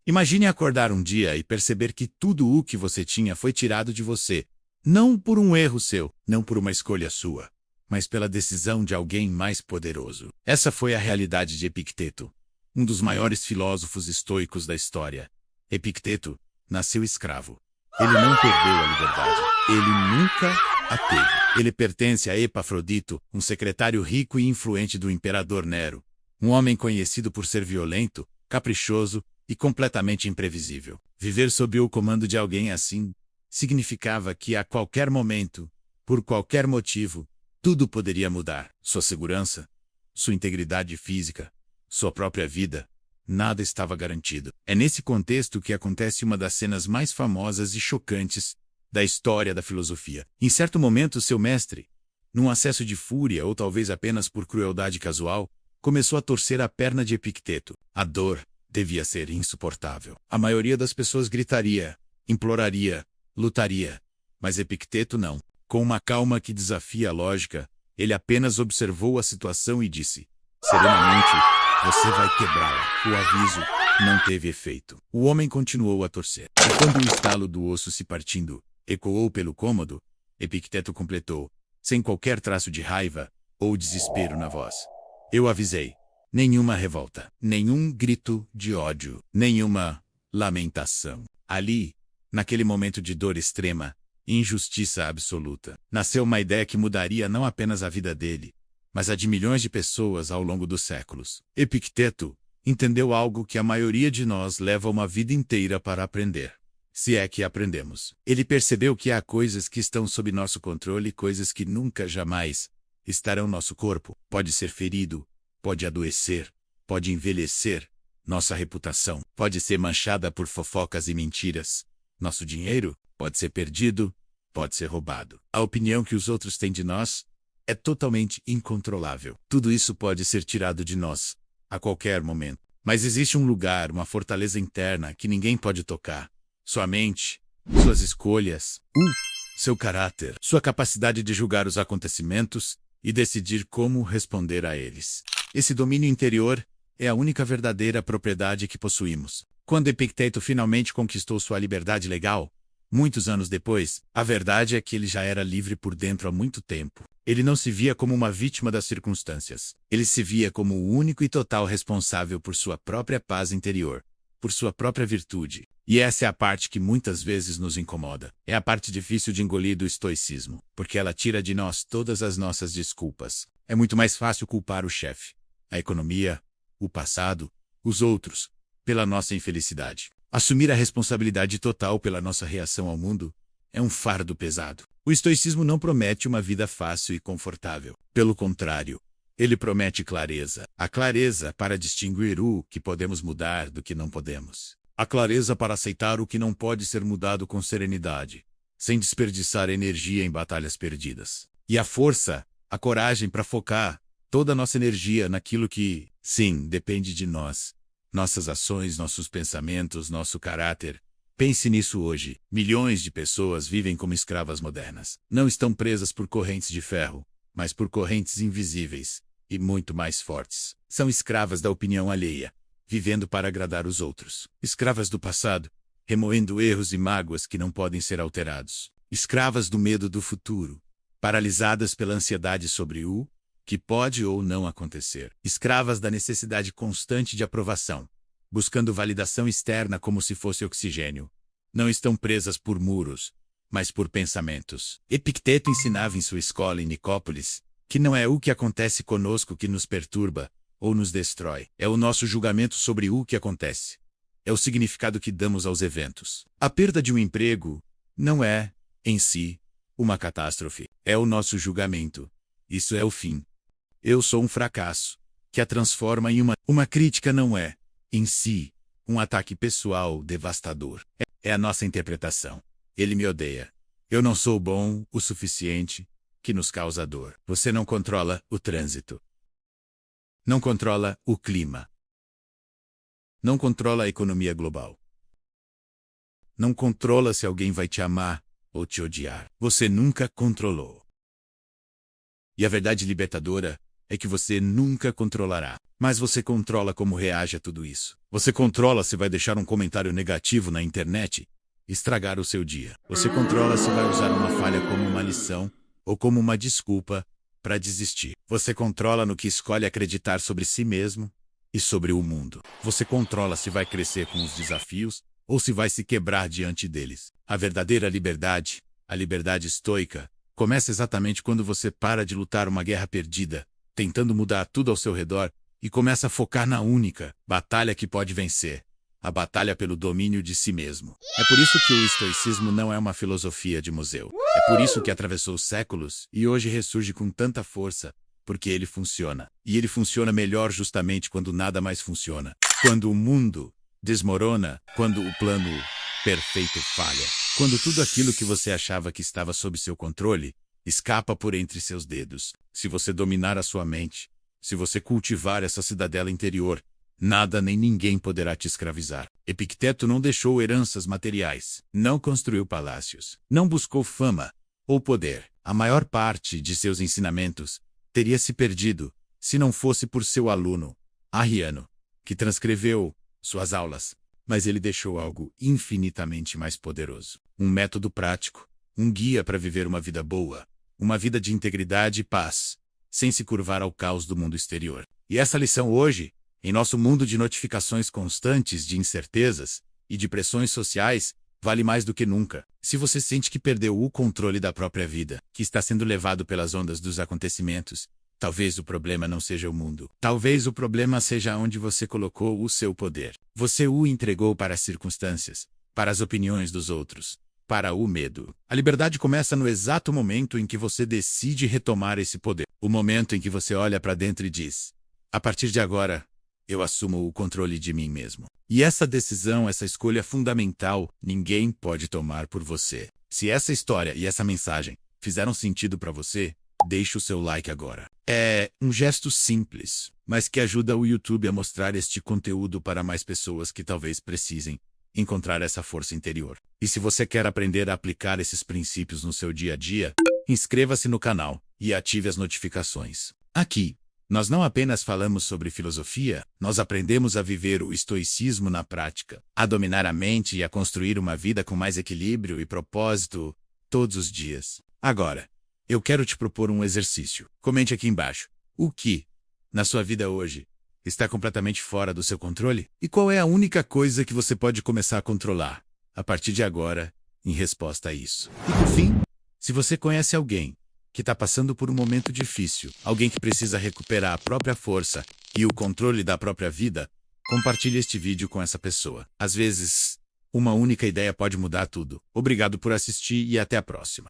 Imagine acordar um dia e perceber que tudo o que você tinha foi tirado de você, não por um erro seu, não por uma escolha sua, mas pela decisão de alguém mais poderoso. Essa foi a realidade de Epicteto, um dos maiores filósofos estoicos da história. Epicteto nasceu escravo. Ele não perdeu a liberdade. Ele nunca a teve. Ele pertence a Epafrodito, um secretário rico e influente do imperador Nero, um homem conhecido por ser violento, caprichoso e completamente imprevisível. Viver sob o comando de alguém assim significava que a qualquer momento, por qualquer motivo, tudo poderia mudar. Sua segurança, sua integridade física, sua própria vida, nada estava garantido. É nesse contexto que acontece uma das cenas mais famosas e chocantes da história da filosofia. Em certo momento, seu mestre, num acesso de fúria ou talvez apenas por crueldade casual, começou a torcer a perna de Epicteto. A dor devia ser insuportável. A maioria das pessoas gritaria, imploraria, lutaria, mas Epicteto não. Com uma calma que desafia a lógica, ele apenas observou a situação e disse, serenamente, você vai quebrá-la. O aviso não teve efeito. O homem continuou a torcer. E quando o estalo do osso se partindo ecoou pelo cômodo, Epicteto completou, sem qualquer traço de raiva ou desespero na voz. Eu avisei. Nenhuma revolta, nenhum grito de ódio, nenhuma lamentação. Ali, naquele momento de dor extrema, injustiça absoluta, nasceu uma ideia que mudaria não apenas a vida dele, mas a de milhões de pessoas ao longo dos séculos. Epicteto entendeu algo que a maioria de nós leva uma vida inteira para aprender. Se é que aprendemos. Ele percebeu que há coisas que estão sob nosso controle e coisas que nunca jamais estarão no nosso corpo. Pode ser ferido, pode adoecer, pode envelhecer. Nossa reputação pode ser manchada por fofocas e mentiras. Nosso dinheiro pode ser perdido, pode ser roubado. A opinião que os outros têm de nós é totalmente incontrolável. Tudo isso pode ser tirado de nós, a qualquer momento. Mas existe um lugar, uma fortaleza interna que ninguém pode tocar. Sua mente, suas escolhas, seu caráter, sua capacidade de julgar os acontecimentos e decidir como responder a eles. Esse domínio interior é a única verdadeira propriedade que possuímos. Quando Epicteto finalmente conquistou sua liberdade legal, muitos anos depois, a verdade é que ele já era livre por dentro há muito tempo. Ele não se via como uma vítima das circunstâncias. Ele se via como o único e total responsável por sua própria paz interior, por sua própria virtude. E essa é a parte que muitas vezes nos incomoda. É a parte difícil de engolir do estoicismo, porque ela tira de nós todas as nossas desculpas. É muito mais fácil culpar o chefe, a economia, o passado, os outros, pela nossa infelicidade. Assumir a responsabilidade total pela nossa reação ao mundo é um fardo pesado. O estoicismo não promete uma vida fácil e confortável. Pelo contrário, ele promete clareza. A clareza para distinguir o que podemos mudar do que não podemos. A clareza para aceitar o que não pode ser mudado com serenidade, sem desperdiçar energia em batalhas perdidas. E a força, a coragem para focar toda a nossa energia naquilo que, sim, depende de nós. Nossas ações, nossos pensamentos, nosso caráter. Pense nisso hoje. Milhões de pessoas vivem como escravas modernas. Não estão presas por correntes de ferro, mas por correntes invisíveis e muito mais fortes. São escravas da opinião alheia, vivendo para agradar os outros. Escravas do passado, remoendo erros e mágoas que não podem ser alterados. Escravas do medo do futuro, paralisadas pela ansiedade sobre o que pode ou não acontecer. Escravas da necessidade constante de aprovação, buscando validação externa como se fosse oxigênio. Não estão presas por muros, mas por pensamentos. Epicteto ensinava em sua escola em Nicópolis que não é o que acontece conosco que nos perturba ou nos destrói. É o nosso julgamento sobre o que acontece. É o significado que damos aos eventos. A perda de um emprego não é, em si, uma catástrofe. É o nosso julgamento. Isso é o fim. Eu sou um fracasso, que a transforma em uma crítica não é, em si, um ataque pessoal devastador. É a nossa interpretação. Ele me odeia. Eu não sou bom o suficiente, que nos causa dor. Você não controla o trânsito. Não controla o clima. Não controla a economia global. Não controla se alguém vai te amar ou te odiar. Você nunca controlou. E a verdade libertadora é que você nunca controlará. Mas você controla como reage a tudo isso. Você controla se vai deixar um comentário negativo na internet, estragar o seu dia. Você controla se vai usar uma falha como uma lição ou como uma desculpa para desistir. Você controla no que escolhe acreditar sobre si mesmo e sobre o mundo. Você controla se vai crescer com os desafios ou se vai se quebrar diante deles. A verdadeira liberdade, a liberdade estoica, começa exatamente quando você para de lutar uma guerra perdida, tentando mudar tudo ao seu redor, e começa a focar na única batalha que pode vencer, a batalha pelo domínio de si mesmo. É por isso que o estoicismo não é uma filosofia de museu. É por isso que atravessou séculos e hoje ressurge com tanta força, porque ele funciona. E ele funciona melhor justamente quando nada mais funciona. Quando o mundo desmorona, quando o plano perfeito falha. Quando tudo aquilo que você achava que estava sob seu controle escapa por entre seus dedos. Se você dominar a sua mente, se você cultivar essa cidadela interior, nada nem ninguém poderá te escravizar. Epicteto não deixou heranças materiais, não construiu palácios, não buscou fama ou poder. A maior parte de seus ensinamentos teria se perdido se não fosse por seu aluno, Arriano, que transcreveu suas aulas. Mas ele deixou algo infinitamente mais poderoso. Um método prático, um guia para viver uma vida boa, uma vida de integridade e paz, sem se curvar ao caos do mundo exterior. E essa lição hoje, em nosso mundo de notificações constantes, de incertezas e de pressões sociais, vale mais do que nunca. Se você sente que perdeu o controle da própria vida, que está sendo levado pelas ondas dos acontecimentos, talvez o problema não seja o mundo. Talvez o problema seja onde você colocou o seu poder. Você o entregou para as circunstâncias, para as opiniões dos outros, para o medo. A liberdade começa no exato momento em que você decide retomar esse poder. O momento em que você olha para dentro e diz: a partir de agora, eu assumo o controle de mim mesmo. E essa decisão, essa escolha fundamental, ninguém pode tomar por você. Se essa história e essa mensagem fizeram sentido para você, deixe o seu like agora. É um gesto simples, mas que ajuda o YouTube a mostrar este conteúdo para mais pessoas que talvez precisem encontrar essa força interior. E se você quer aprender a aplicar esses princípios no seu dia a dia, inscreva-se no canal e ative as notificações. Aqui, nós não apenas falamos sobre filosofia, nós aprendemos a viver o estoicismo na prática, a dominar a mente e a construir uma vida com mais equilíbrio e propósito todos os dias. Agora, eu quero te propor um exercício. Comente aqui embaixo. O que, na sua vida hoje, está completamente fora do seu controle? E qual é a única coisa que você pode começar a controlar, a partir de agora, em resposta a isso? E por fim, se você conhece alguém que está passando por um momento difícil, alguém que precisa recuperar a própria força e o controle da própria vida, compartilhe este vídeo com essa pessoa. Às vezes, uma única ideia pode mudar tudo. Obrigado por assistir e até a próxima.